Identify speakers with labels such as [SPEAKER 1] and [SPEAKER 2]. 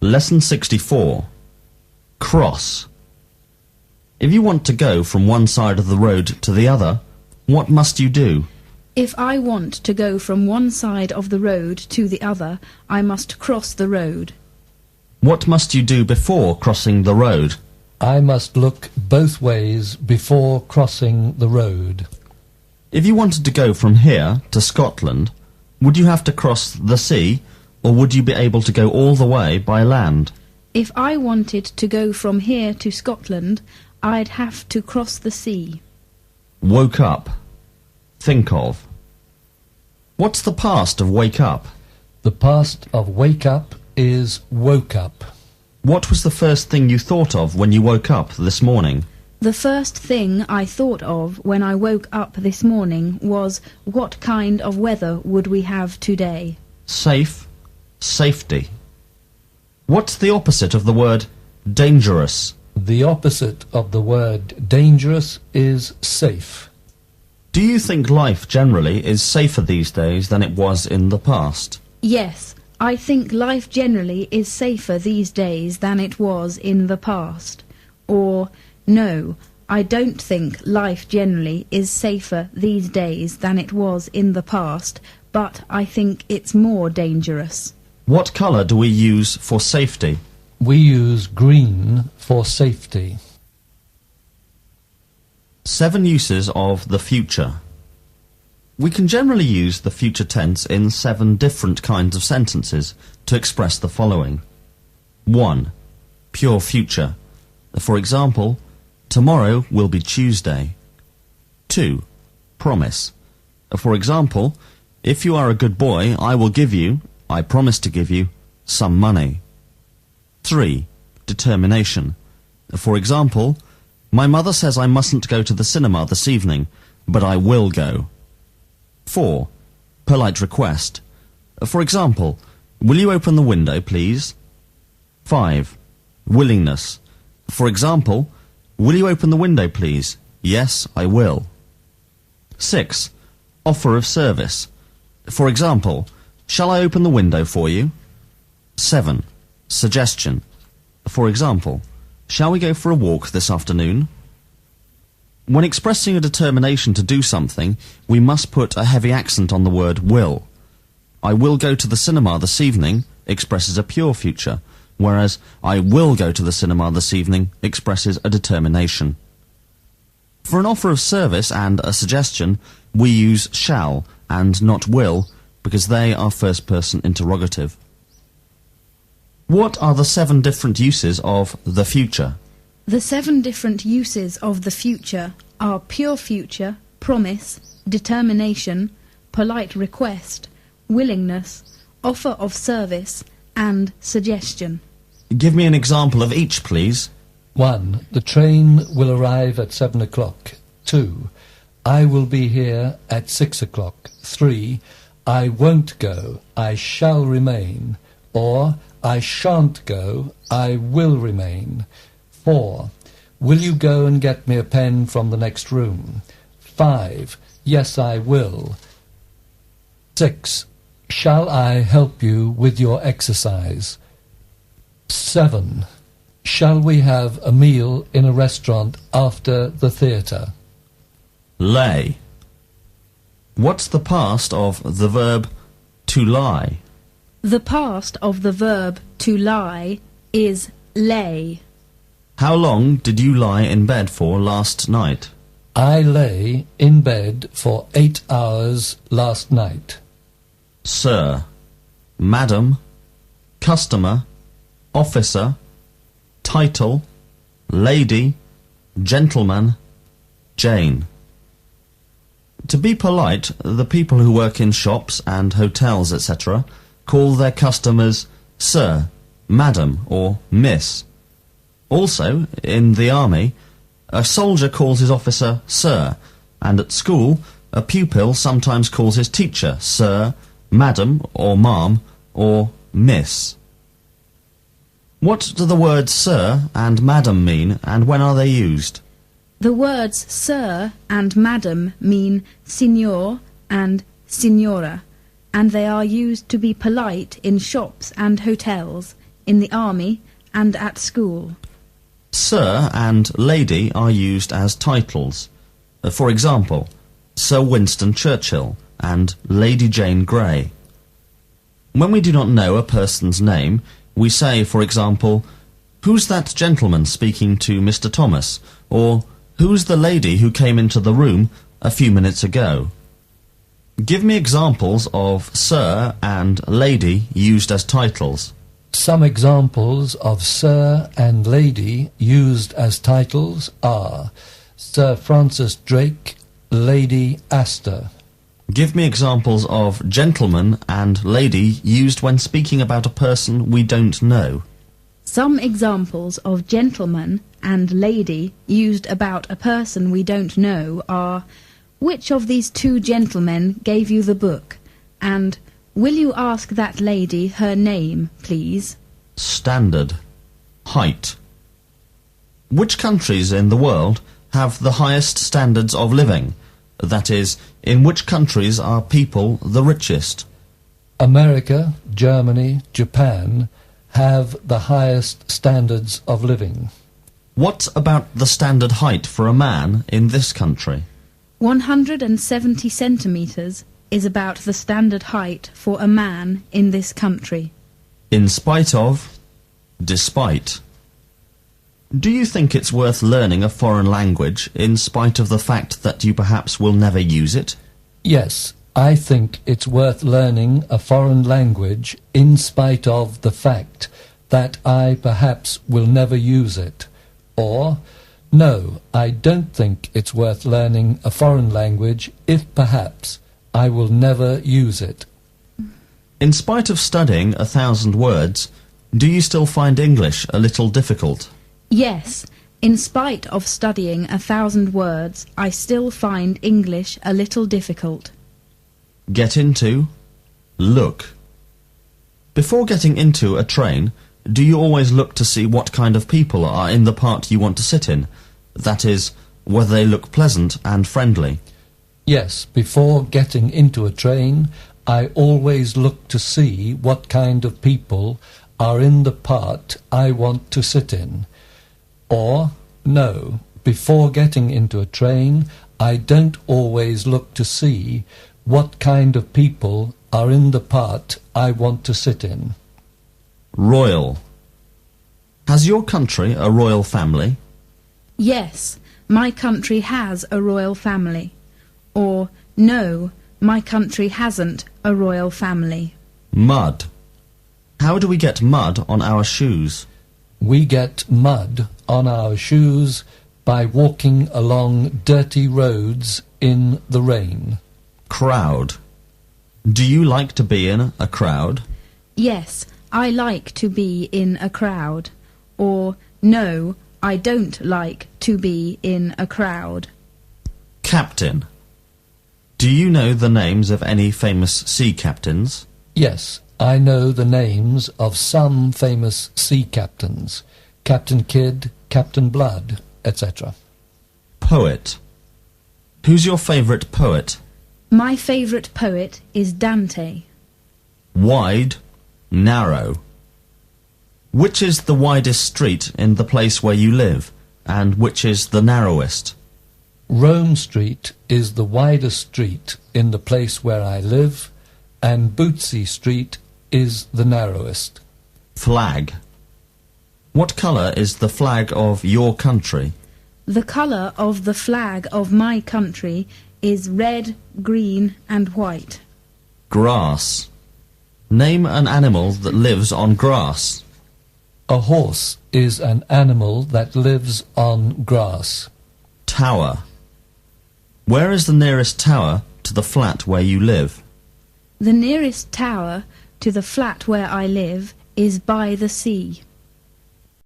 [SPEAKER 1] Lesson 64. Cross. If you want to go from one side of the road to the other, what must you do?
[SPEAKER 2] If I want to go from one side of the road to the other, I must cross the road.
[SPEAKER 1] What must you do before crossing the road?
[SPEAKER 3] I must look both ways before crossing the road.
[SPEAKER 1] If you wanted to go from here to Scotland, would you have to cross the sea, or would you be able to go all the way by land?
[SPEAKER 2] If I wanted to go from here to Scotland, I'd have to cross the sea.
[SPEAKER 1] Woke up. Think of. What's the past of wake up?
[SPEAKER 3] The past of wake up is woke up.
[SPEAKER 1] What was the first thing you thought of when you woke up this morning?
[SPEAKER 2] The first thing I thought of when I woke up this morning was, what kind of weather would we have today?
[SPEAKER 1] Safe. Safety. What's the opposite of the word dangerous?
[SPEAKER 3] The opposite of the word dangerous is safe.
[SPEAKER 1] Do you think life generally is safer these days than it was in the past?
[SPEAKER 2] Yes, I think life generally is safer these days than it was in the past. Or, no, I don't think life generally is safer these days than it was in the past, but I think it's more dangerous.
[SPEAKER 1] What colour do we use for safety?
[SPEAKER 3] We use green for safety.
[SPEAKER 1] 7 uses of the future. We can generally use the future tense in 7 different kinds of sentences to express the following. 1. Pure future. For example, tomorrow will be Tuesday. 2. Promise. For example, if you are a good boy, I promise to give you, some money. 3. Determination. For example, my mother says I mustn't go to the cinema this evening, but I will go. 4. Polite request. For example, will you open the window, please? 5. Willingness. For example, will you open the window, please? Yes, I will. 6. Offer of service. For example, shall I open the window for you? 7. Suggestion. For example, shall we go for a walk this afternoon? When expressing a determination to do something, we must put a heavy accent on the word will. I will go to the cinema this evening expresses a pure future, whereas I will go to the cinema this evening expresses a determination. For an offer of service and a suggestion, we use shall and not will, because they are first-person interrogative. What are the 7 different uses of the future?
[SPEAKER 2] The 7 different uses of the future are pure future, promise, determination, polite request, willingness, offer of service, and suggestion.
[SPEAKER 1] Give me an example of each, please.
[SPEAKER 3] 1. The train will arrive at 7 o'clock. 2. I will be here at 6 o'clock. 3. I won't go, I shall remain. Or, I shan't go, I will remain. 4. Will you go and get me a pen from the next room? 5. Yes, I will. 6. Shall I help you with your exercise? 7. Shall we have a meal in a restaurant after the theatre?
[SPEAKER 1] Lay. What's the past of the verb to lie?
[SPEAKER 2] The past of the verb to lie is lay.
[SPEAKER 1] How long did you lie in bed for last night?
[SPEAKER 3] I lay in bed for 8 hours last night.
[SPEAKER 1] Sir, madam, customer, officer, title, lady, gentleman, Jane. To be polite, the people who work in shops and hotels, etc., call their customers sir, madam, or miss. Also, in the army, a soldier calls his officer sir, and at school, a pupil sometimes calls his teacher sir, madam, or ma'am, or miss. What do the words sir and madam mean, and when are they used?
[SPEAKER 2] The words sir and madam mean signor and signora, and they are used to be polite in shops and hotels, in the army, and at school.
[SPEAKER 1] Sir and lady are used as titles. For example, Sir Winston Churchill and Lady Jane Grey. When we do not know a person's name, we say, for example, "Who's that gentleman speaking to Mr. Thomas?" or "Who's the lady who came into the room a few minutes ago?" Give me examples of sir and lady used as titles.
[SPEAKER 3] Some examples of sir and lady used as titles are Sir Francis Drake, Lady Astor.
[SPEAKER 1] Give me examples of gentleman and lady used when speaking about a person we don't know.
[SPEAKER 2] Some examples of gentleman and lady used about a person we don't know are "Which of these two gentlemen gave you the book?" and "Will you ask that lady her name, please?"
[SPEAKER 1] Standard. Height. Which countries in the world have the highest standards of living? That is, in which countries are people the richest?
[SPEAKER 3] America, Germany, Japan have the highest standards of living.
[SPEAKER 1] What about the standard height for a man in this country?
[SPEAKER 2] 170 centimetres is about the standard height for a man in this country.
[SPEAKER 1] In spite of, despite. Do you think it's worth learning a foreign language in spite of the fact that you perhaps will never use it?
[SPEAKER 3] Yes, I think it's worth learning a foreign language in spite of the fact that I perhaps will never use it. Or, no, I don't think it's worth learning a foreign language if perhaps I will never use it.
[SPEAKER 1] In spite of studying 1,000 words, do you still find English a little difficult?
[SPEAKER 2] Yes, in spite of studying 1,000 words, I still find English a little difficult.
[SPEAKER 1] Get into, look. Before getting into a train, do you always look to see what kind of people are in the part you want to sit in? That is, whether they look pleasant and friendly.
[SPEAKER 3] Yes, before getting into a train, I always look to see what kind of people are in the part I want to sit in. Or, no, before getting into a train, I don't always look to see what kind of people are in the part I want to sit in.
[SPEAKER 1] Royal. Has your country a royal family?
[SPEAKER 2] Yes, my country has a royal family. Or, no, my country hasn't a royal family.
[SPEAKER 1] Mud. How do we get mud on our shoes?
[SPEAKER 3] We get mud on our shoes by walking along dirty roads in the rain.
[SPEAKER 1] Crowd. Do you like to be in a crowd?
[SPEAKER 2] Yes, I like to be in a crowd. Or, no, I don't like to be in a crowd.
[SPEAKER 1] Captain. Do you know the names of any famous sea captains?
[SPEAKER 3] Yes, I know the names of some famous sea captains. Captain Kidd, Captain Blood, etc.
[SPEAKER 1] Poet. Who's your favourite poet?
[SPEAKER 2] My favourite poet is Dante.
[SPEAKER 1] Wide, narrow. Which is the widest street in the place where you live, and which is the narrowest?
[SPEAKER 3] Rome Street is the widest street in the place where I live, and Bootsy Street is the narrowest.
[SPEAKER 1] Flag. What colour is the flag of your country?
[SPEAKER 2] The colour of the flag of my country is red, green and white.
[SPEAKER 1] Grass. Name an animal that lives on grass.
[SPEAKER 3] A horse is an animal that lives on grass.
[SPEAKER 1] Tower. Where is the nearest tower to the flat where you live?
[SPEAKER 2] The nearest tower to the flat where I live is by the sea.